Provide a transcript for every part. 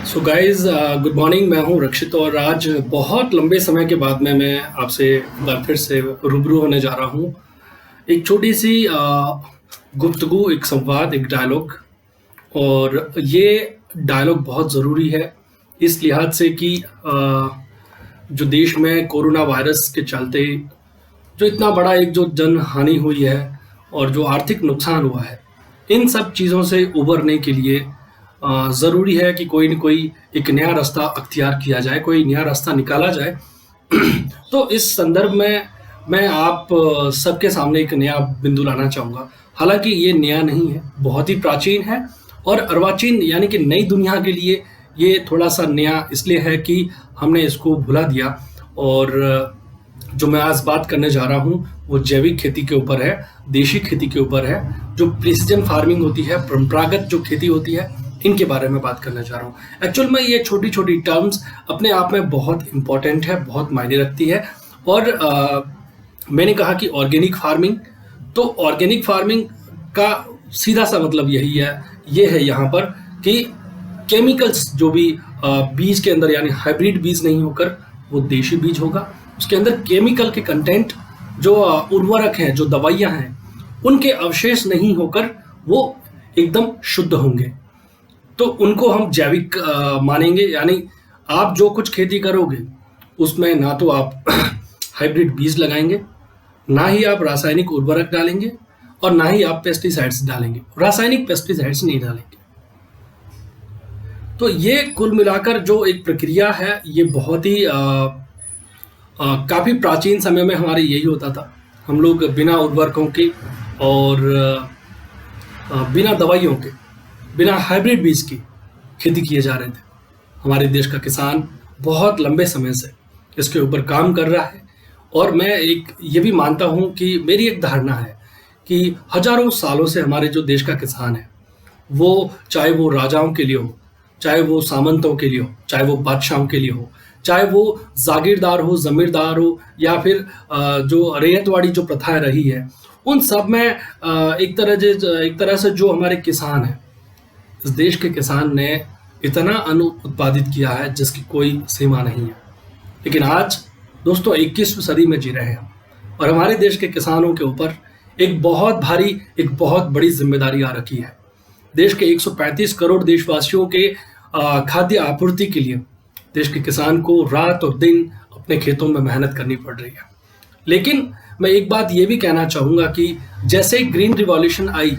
So guys good morning. मैं हूं रक्षित और आज बहुत लंबे समय के बाद में मैं आपसे एक बार फिर से रूबरू होने जा रहा हूं। एक छोटी सी गुफ्तगू, एक संवाद, एक डायलॉग। और ये डायलॉग बहुत ज़रूरी है इस लिहाज से कि जो देश में कोरोना वायरस के चलते जो इतना बड़ा एक जो जन हानि हुई है और जो आर्थिक नुकसान हुआ है, इन सब चीज़ों से उबरने के लिए ज़रूरी है कि कोई न कोई एक नया रास्ता अख्तियार किया जाए, कोई नया रास्ता निकाला जाए। तो इस संदर्भ में मैं आप सबके सामने एक नया बिंदु लाना चाहूँगा। हालाँकि ये नया नहीं है, बहुत ही प्राचीन है और अर्वाचीन यानी कि नई दुनिया के लिए ये थोड़ा-सा नया इसलिए है कि हमने इसको भुला दिया। और जो मैं आज बात करने जा रहा हूँ, वो जैविक खेती के ऊपर है, देशी खेती के ऊपर है। जो प्रिसिजन फार्मिंग होती है, परंपरागत जो खेती होती है, इनके बारे में बात करना चाह रहा हूँ। एक्चुअल में ये छोटी-छोटी टर्म्स अपने आप में बहुत इम्पोर्टेंट है, बहुत मायने रखती है। और मैंने कहा कि ऑर्गेनिक फार्मिंग, तो ऑर्गेनिक फार्मिंग का सीधा-सा मतलब यही है, ये है यहाँ पर कि केमिकल्स जो भी बीज के अंदर यानी हाइब्रिड बीज नहीं होकर वो देशी बीज होगा। उसके अंदर केमिकल के कंटेंट जो उर्वरक हैं, जो दवाइयाँ हैं, उनके अवशेष नहीं होकर वो एकदम शुद्ध होंगे। तो उनको हम जैविक मानेंगे। यानी आप जो कुछ खेती करोगे उसमें ना तो आप हाइब्रिड बीज लगाएंगे, ना ही आप रासायनिक उर्वरक डालेंगे और ना ही आप पेस्टिसाइड्स डालेंगे। रासायनिक पेस्टिसाइड्स नहीं डालेंगे। तो ये कुल मिलाकर जो एक प्रक्रिया है, ये बहुत ही काफ़ी प्राचीन समय में हमारे यही होता था। हम लोग बिना उर्वरकों के और बिना दवाइयों के, बिना हाइब्रिड बीज की खेती किए जा रहे थे। हमारे देश का किसान बहुत लंबे समय से इसके ऊपर काम कर रहा है। और मैं एक ये भी मानता हूँ कि मेरी एक धारणा है कि हजारों सालों से हमारे जो देश का किसान है, वो चाहे वो राजाओं के लिए हो, चाहे वो सामंतों के लिए हो, चाहे वो बादशाहों के लिए हो, चाहे वो जागीरदार हो, जमींदार हो, या फिर जो रैयतवाड़ी जो प्रथाएं रही है, उन सब में एक तरह से जो हमारे किसान हैं, इस देश के किसान ने इतना अन्न उत्पादित किया है जिसकी कोई सीमा नहीं है। लेकिन आज दोस्तों 21वीं सदी में जी रहे हैं और हमारे देश के किसानों के ऊपर एक बहुत भारी, एक बहुत बड़ी जिम्मेदारी आ रखी है। देश के 135 करोड़ देशवासियों के खाद्य आपूर्ति के लिए देश के किसान को रात और दिन अपने खेतों में मेहनत करनी पड़ रही है। लेकिन मैं एक बात ये भी कहना चाहूँगा कि जैसे ग्रीन रिवॉल्यूशन आई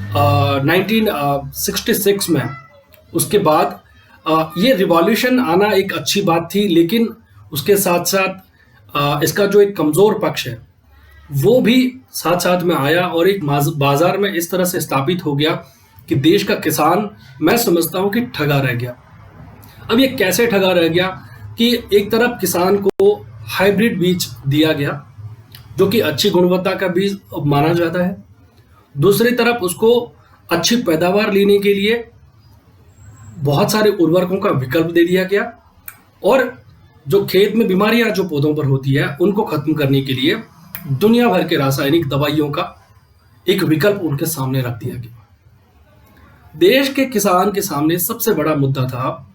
1966 में, उसके बाद ये रिवॉल्यूशन आना एक अच्छी बात थी, लेकिन उसके साथ साथ इसका जो एक कमज़ोर पक्ष है वो भी साथ साथ में आया और एक बाजार में इस तरह से स्थापित हो गया कि देश का किसान, मैं समझता हूँ कि ठगा रह गया। अब ये कैसे ठगा रह गया कि एक तरफ किसान को हाइब्रिड बीज दिया गया जो कि अच्छी गुणवत्ता का बीज माना जाता है, दूसरी तरफ उसको अच्छी पैदावार लेने के लिए बहुत सारे उर्वरकों का विकल्प दे दिया गया, और जो खेत में बीमारियां जो पौधों पर होती है उनको खत्म करने के लिए दुनिया भर के रासायनिक दवाइयों का एक विकल्प उनके सामने रख दिया गया। देश के किसान के सामने सबसे बड़ा मुद्दा था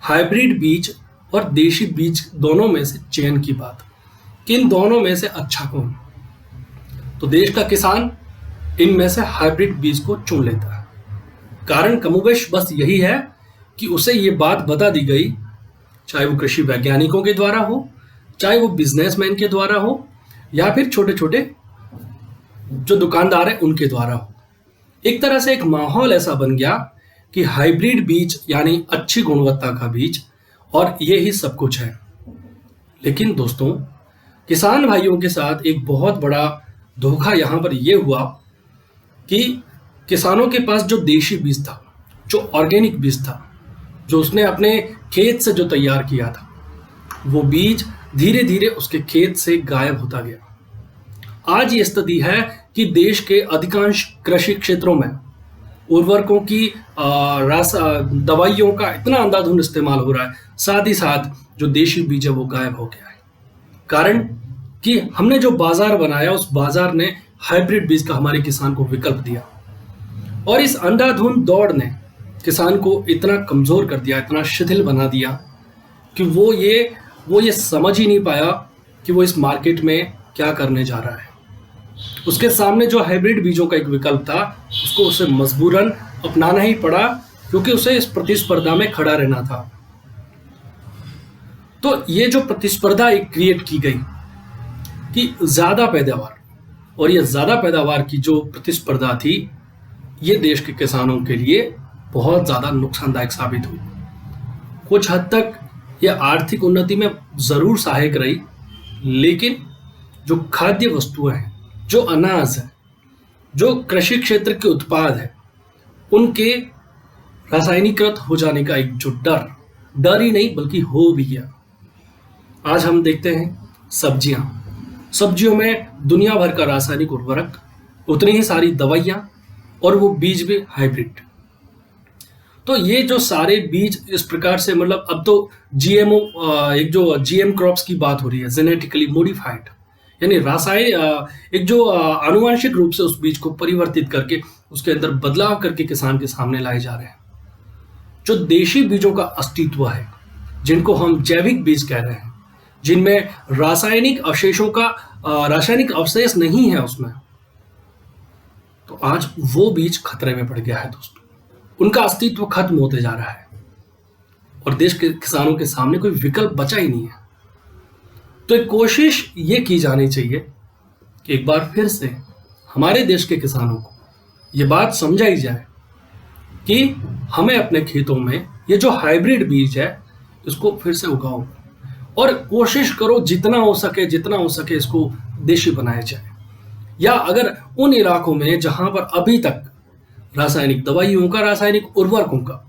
हाइब्रिड बीज और देशी बीज दोनों में से चयन की बात, कि इन दोनों में से अच्छा कौन। तो देश का किसान इनमें से हाइब्रिड बीज को चुन लेता है। कारण कमोबेश बस यही है कि उसे ये बात बता दी गई, चाहे वो कृषि वैज्ञानिकों के द्वारा हो, चाहे वो बिजनेसमैन के द्वारा हो, या फिर छोटे छोटे जो दुकानदार हैं उनके द्वारा हो। एक तरह से एक माहौल ऐसा बन गया कि हाइब्रिड बीज यानी अच्छी गुणवत्ता का बीज, और ये ही सब कुछ है। लेकिन दोस्तों, किसान भाइयों के साथ एक बहुत बड़ा धोखा यहाँ पर यह हुआ कि किसानों के पास जो देशी बीज था, जो ऑर्गेनिक बीज था, जो उसने अपने खेत से जो तैयार किया था, वो बीज धीरे धीरे उसके खेत से गायब होता गया। आज ये स्थिति है कि देश के अधिकांश कृषि क्षेत्रों में उर्वरकों की दवाइयों का इतना अंधाधुंध इस्तेमाल हो रहा है, साथ ही साथ जो देशी बीज है वो गायब हो गया है। कारण कि हमने जो बाजार बनाया, उस बाजार ने हाइब्रिड बीज का हमारे किसान को विकल्प दिया, और इस अंधाधुंध दौड़ ने किसान को इतना कमज़ोर कर दिया, इतना शिथिल बना दिया कि वो ये समझ ही नहीं पाया कि वो इस मार्केट में क्या करने जा रहा है। उसके सामने जो हाइब्रिड बीजों का एक विकल्प था, उसको उसे मजबूरन अपनाना ही पड़ा, क्योंकि उसे इस प्रतिस्पर्धा में खड़ा रहना था। तो ये जो प्रतिस्पर्धा एक क्रिएट की गई कि ज़्यादा पैदावार, और ये ज़्यादा पैदावार की जो प्रतिस्पर्धा थी, ये देश के किसानों के लिए बहुत ज़्यादा नुकसानदायक साबित हुई। कुछ हद तक ये आर्थिक उन्नति में ज़रूर सहायक रही, लेकिन जो खाद्य वस्तुएं हैं, जो अनाज है, जो कृषि क्षेत्र के उत्पाद है, उनके रासायनिकृत हो जाने का एक जो डर ही नहीं बल्कि हो भी गया। आज हम देखते हैं सब्जियों में दुनिया भर का रासायनिक उर्वरक, उतनी ही सारी दवाइयाँ, और वो बीज भी हाइब्रिड। तो ये जो सारे बीज इस प्रकार से, मतलब अब तो जीएमओ, एक जो जीएम क्रॉप्स की बात हो रही है, जेनेटिकली मॉडिफाइड, यानी एक जो आनुवांशिक रूप से उस बीज को परिवर्तित करके उसके अंदर बदलाव करके किसान के सामने लाए जा रहे हैं। जो देशी बीजों का अस्तित्व है, जिनको हम जैविक बीज कह रहे हैं, जिनमें रासायनिक अवशेष नहीं है उसमें, तो आज वो बीज खतरे में पड़ गया है दोस्तों। उनका अस्तित्व खत्म होते जा रहा है और देश के किसानों के सामने कोई विकल्प बचा ही नहीं है। तो एक कोशिश ये की जानी चाहिए कि एक बार फिर से हमारे देश के किसानों को ये बात समझाई जाए कि हमें अपने खेतों में ये जो हाइब्रिड बीज है, इसको फिर से उगाओ, और कोशिश करो जितना हो सके इसको देशी बनाया जाए। या अगर उन इलाकों में जहां पर अभी तक रासायनिक दवाइयों का, रासायनिक उर्वरकों का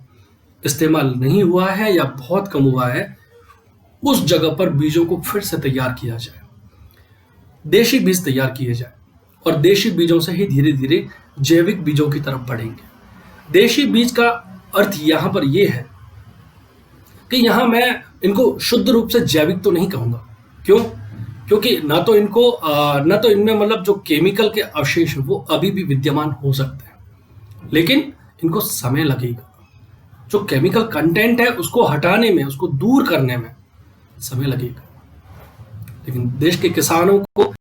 इस्तेमाल नहीं हुआ है या बहुत कम हुआ है, उस जगह पर बीजों को फिर से तैयार किया जाए, देशी बीज तैयार किए जाए, और देशी बीजों से ही धीरे धीरे जैविक बीजों की तरफ बढ़ेंगे। देशी बीज का अर्थ यहाँ पर यह है कि यहाँ मैं इनको शुद्ध रूप से जैविक तो नहीं कहूँगा। क्यों? क्योंकि ना तो इनमें मतलब जो केमिकल के अवशेष हैं वो अभी भी विद्यमान हो सकते हैं, लेकिन इनको समय लगेगा। जो केमिकल कंटेंट है उसको हटाने में, उसको दूर करने में समय लगेगा। लेकिन देश के किसानों को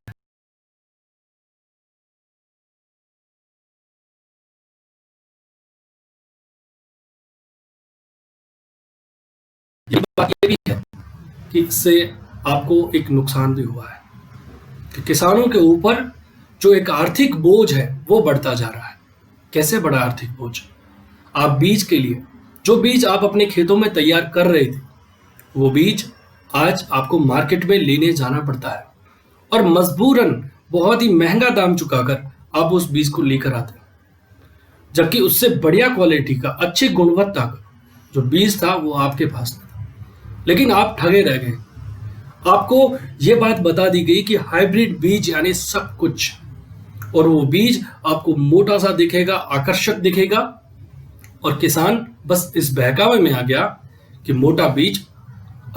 ये बात ये भी है कि इससे आपको एक नुकसान भी हुआ है कि किसानों के ऊपर जो एक आर्थिक बोझ है वो बढ़ता जा रहा है। कैसे बढ़ा आर्थिक बोझ? आप बीज के लिए, जो बीज आप अपने खेतों में तैयार कर रहे थे, वो बीज आज आपको मार्केट में लेने जाना पड़ता है, और मजबूरन बहुत ही महंगा दाम चुकाकर आप उस बीज को लेकर आते हैं, जबकि उससे बढ़िया क्वालिटी का, अच्छी गुणवत्ता का जो बीज था वो आपके पास था, लेकिन आप ठगे रह गए। आपको ये बात बता दी गई कि हाइब्रिड बीज यानी सब कुछ, और वो बीज आपको मोटा सा दिखेगा, आकर्षक दिखेगा, और किसान बस इस बहकावे में आ गया कि मोटा बीज,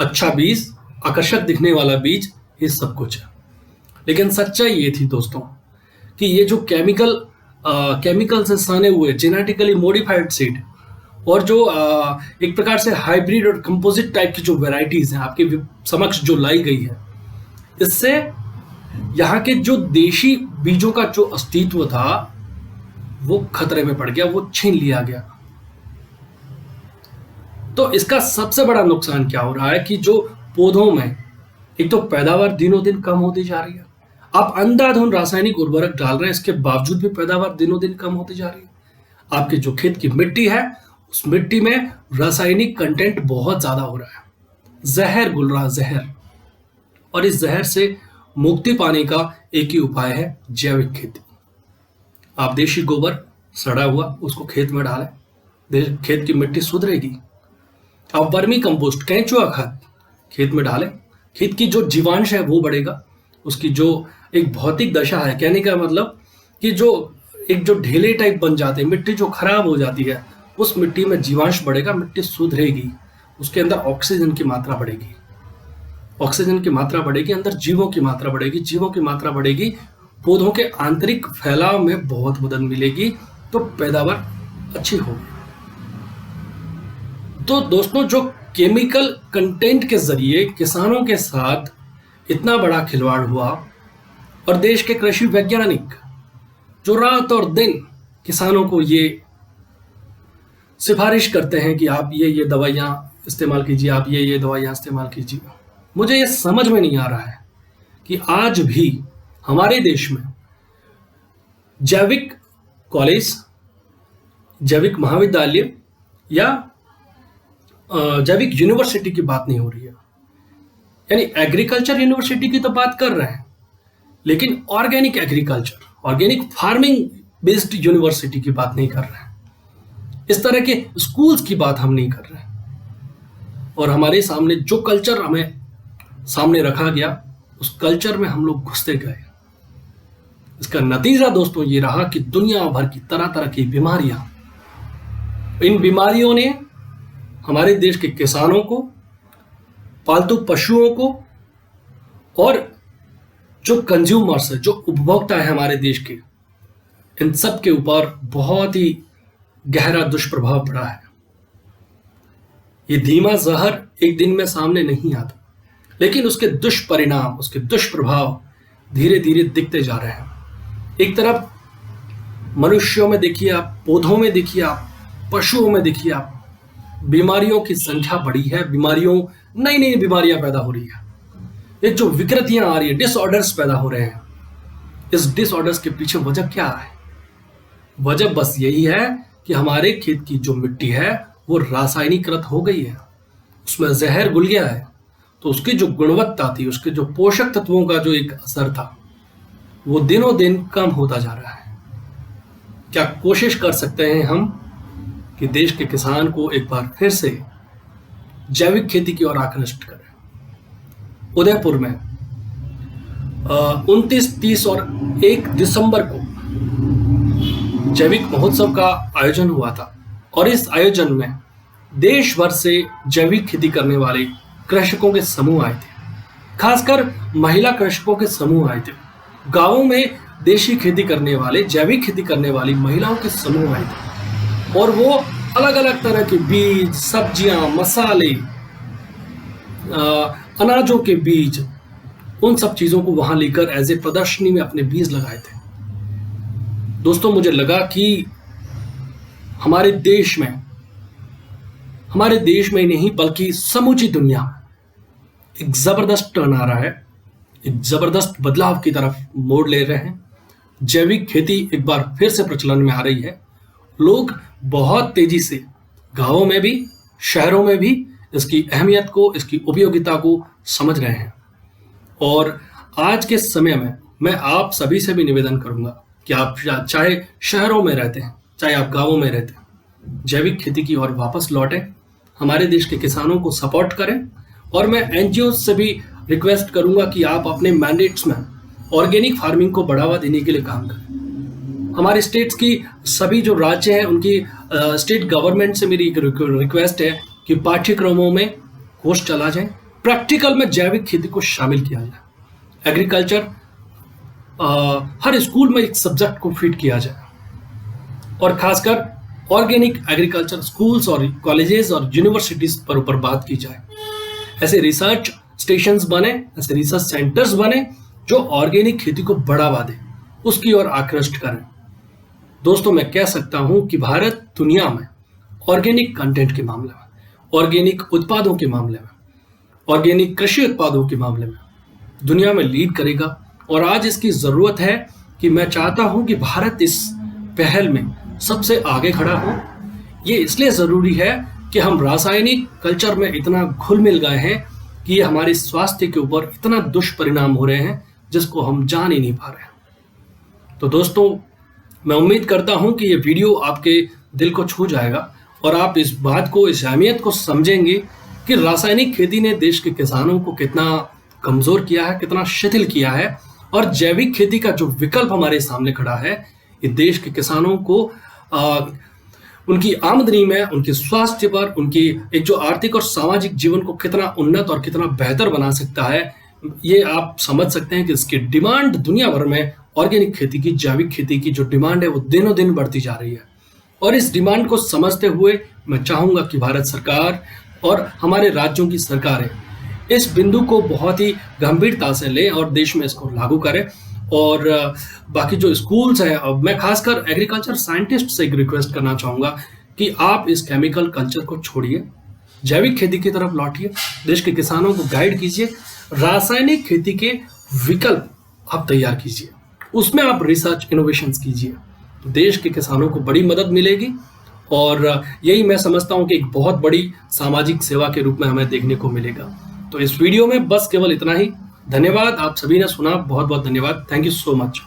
अच्छा बीज, आकर्षक दिखने वाला बीज, ये सब कुछ है। लेकिन सच्चाई ये थी दोस्तों कि ये जो केमिकल से सने हुए जेनेटिकली मॉडिफाइड सीड, और जो एक प्रकार से हाइब्रिड और कंपोजिट टाइप की जो वैरायटीज हैं आपके समक्ष जो लाई गई है, इससे यहाँ के जो देशी बीजों का जो अस्तित्व था वो खतरे में पड़ गया, वो छीन लिया गया। तो इसका सबसे बड़ा नुकसान क्या हो रहा है कि जो पौधों में एक तो पैदावार दिनों दिन कम होती जा रही है। आप अंधाधुंध रासायनिक उर्वरक डाल रहे हैं, इसके बावजूद भी पैदावार दिनों दिन कम होती जा रही है। आपके जो खेत की मिट्टी है, उस मिट्टी में रासायनिक कंटेंट बहुत ज्यादा हो रहा है, जहर घुल रहा, जहर। और इस जहर से मुक्ति पाने का एक ही उपाय है, जैविक खेती। आप देशी गोबर सड़ा हुआ उसको खेत में डालें, खेत की मिट्टी सुधरेगी। आप वर्मी कंपोस्ट, केंचुआ खाद खेत में डालें, खेत की जो जीवांश है वो बढ़ेगा। उसकी जो एक भौतिक दशा है, कहने का मतलब कि जो ढेले टाइप बन जाते हैं, मिट्टी जो खराब हो जाती है, उस मिट्टी में जीवांश बढ़ेगा, मिट्टी सुधरेगी, उसके अंदर ऑक्सीजन की मात्रा बढ़ेगी, ऑक्सीजन की मात्रा बढ़ेगी, अंदर जीवों की मात्रा बढ़ेगी, जीवों की मात्रा बढ़ेगी, पौधों के आंतरिक फैलाव में बहुत मदद मिलेगी, तो पैदावार अच्छी होगी। तो दोस्तों, जो केमिकल कंटेंट के ज़रिए किसानों के साथ इतना बड़ा खिलवाड़ हुआ, और देश के कृषि वैज्ञानिक जो रात और दिन किसानों को ये सिफारिश करते हैं कि आप ये दवाइयाँ इस्तेमाल कीजिए, आप ये दवाइयाँ इस्तेमाल कीजिए। मुझे ये समझ में नहीं आ रहा है कि आज भी हमारे देश में जैविक कॉलेज, जैविक महाविद्यालय या जैविक यूनिवर्सिटी की बात नहीं हो रही है। यानी एग्रीकल्चर यूनिवर्सिटी की तो बात कर रहे हैं, लेकिन organic agriculture, organic farming based university की बात नहीं कर रहे हैं। इस तरह के स्कूल्स की बात हम नहीं कर रहे हैं। और हमारे सामने जो कल्चर हमें सामने रखा गया, उस कल्चर में हम लोग घुसते गए। इसका नतीजा दोस्तों ये रहा कि दुनिया भर की तरह तरह की बीमारियां, इन बीमारियों ने हमारे देश के किसानों को, पालतू पशुओं को, और जो कंज्यूमर्स है, जो उपभोक्ता है हमारे देश के, इन सब के ऊपर बहुत ही गहरा दुष्प्रभाव पड़ा है। ये धीमा जहर एक दिन में सामने नहीं आता, लेकिन उसके दुष्परिणाम, उसके दुष्प्रभाव धीरे धीरे दिखते जा रहे हैं। एक तरफ मनुष्यों में देखिए आप, पौधों में देखिए आप, पशुओं में देखिए आप, बीमारियों की संख्या बढ़ी है, नई नई बीमारियां पैदा हो रही है। ये जो विकृतियां आ रही है, डिसऑर्डर्स पैदा हो रहे हैं, इस डिसऑर्डर्स के पीछे वजह क्या है? वजह बस यही है कि हमारे खेत की जो मिट्टी है वो रासायनिकृत हो गई है, उसमें जहर घुल गया है। तो उसकी जो गुणवत्ता थी, उसके जो पोषक तत्वों का जो एक असर था, वो दिनों दिन कम होता जा रहा है। क्या कोशिश कर सकते हैं हम कि देश के किसान को एक बार फिर से जैविक खेती की ओर आकृष्ट करें? उदयपुर में 29, 30 और 1 दिसंबर को जैविक महोत्सव का आयोजन हुआ था, और इस आयोजन में देश भर से जैविक खेती करने वाले कृषकों के समूह आए थे। खासकर महिला कृषकों के समूह आए थे। गांवों में देशी खेती करने वाले, जैविक खेती करने वाली महिलाओं के समूह आए थे, और वो अलग अलग तरह के बीज, सब्जियां, मसाले, अनाजों के बीज, उन सब चीजों को वहां लेकर एज ए प्रदर्शनी में अपने बीज लगाए थे। दोस्तों, मुझे लगा कि हमारे देश में नहीं बल्कि समूची दुनिया में एक जबरदस्त टर्न आ रहा है, एक जबरदस्त बदलाव की तरफ मोड़ ले रहे हैं। जैविक खेती एक बार फिर से प्रचलन में आ रही है। लोग बहुत तेजी से गांवों में भी, शहरों में भी इसकी अहमियत को, इसकी उपयोगिता को समझ रहे हैं। और आज के समय में मैं आप सभी से भी निवेदन करूंगा कि आप चाहे शहरों में रहते हैं, चाहे आप गांवों में रहते हैं, जैविक खेती की ओर वापस लौटें, हमारे देश के किसानों को सपोर्ट करें। और मैं एनजीओ से भी रिक्वेस्ट करूंगा कि आप अपने मैंडेट्स में ऑर्गेनिक फार्मिंग को बढ़ावा देने के लिए काम करें। हमारे स्टेट्स की सभी जो राज्य हैं, उनकी स्टेट गवर्नमेंट से मेरी एक रिक्वेस्ट है कि पाठ्यक्रमों में कोर्स चला जाए, प्रैक्टिकल में जैविक खेती को शामिल किया जाए, एग्रीकल्चर हर स्कूल में एक सब्जेक्ट को फिट किया जाए, और खासकर ऑर्गेनिक एग्रीकल्चर स्कूल्स और कॉलेजेस और यूनिवर्सिटीज पर ऊपर बात की जाए। ऐसे रिसर्च स्टेशंस बने, ऐसे रिसर्च सेंटर्स बने जो ऑर्गेनिक खेती को बढ़ावा दे, उसकी ओर आकृष्ट करें। दोस्तों, मैं कह सकता हूं कि भारत दुनिया में ऑर्गेनिक कंटेंट के मामले में, ऑर्गेनिक उत्पादों के मामले में, ऑर्गेनिक कृषि उत्पादों के मामले में दुनिया में लीड करेगा। और आज इसकी जरूरत है कि मैं चाहता हूं कि भारत इस पहल में सबसे आगे खड़ा हो। ये इसलिए जरूरी है कि हम रासायनिक कल्चर में इतना घुल मिल गए हैं कि ये हमारे स्वास्थ्य के ऊपर इतना दुष्परिणाम हो रहे हैं जिसको हम जान ही नहीं पा रहे हैं। तो दोस्तों, मैं उम्मीद करता हूं कि ये वीडियो आपके दिल को छू जाएगा और आप इस बात को, इस अहमियत को समझेंगे कि रासायनिक खेती ने देश के किसानों को कितना कमजोर किया है, कितना शिथिल किया है, और जैविक खेती का जो विकल्प हमारे सामने खड़ा है, ये देश के किसानों को उनकी आमदनी में, उनके स्वास्थ्य पर, उनकी एक जो आर्थिक और सामाजिक जीवन को कितना उन्नत और कितना बेहतर बना सकता है। ये आप समझ सकते हैं कि इसकी डिमांड दुनिया भर में ऑर्गेनिक खेती की, जैविक खेती की जो डिमांड है वो दिनों दिन बढ़ती जा रही है। और इस डिमांड को समझते हुए मैं चाहूँगा कि भारत सरकार और हमारे राज्यों की सरकारें इस बिंदु को बहुत ही गंभीरता से लें और देश में इसको लागू करें। और बाकी जो स्कूल्स हैं, अब मैं खासकर एग्रीकल्चर साइंटिस्ट से एक रिक्वेस्ट करना चाहूँगा कि आप इस केमिकल कल्चर को छोड़िए, जैविक खेती की तरफ लौटिए, देश के किसानों को गाइड कीजिए, रासायनिक खेती के विकल्प आप तैयार कीजिए, उसमें आप रिसर्च इनोवेशंस कीजिए, तो देश के किसानों को बड़ी मदद मिलेगी। और यही मैं समझता हूँ कि एक बहुत बड़ी सामाजिक सेवा के रूप में हमें देखने को मिलेगा। तो इस वीडियो में बस केवल इतना ही। धन्यवाद, आप सभी ने सुना, बहुत बहुत धन्यवाद। Thank you so much.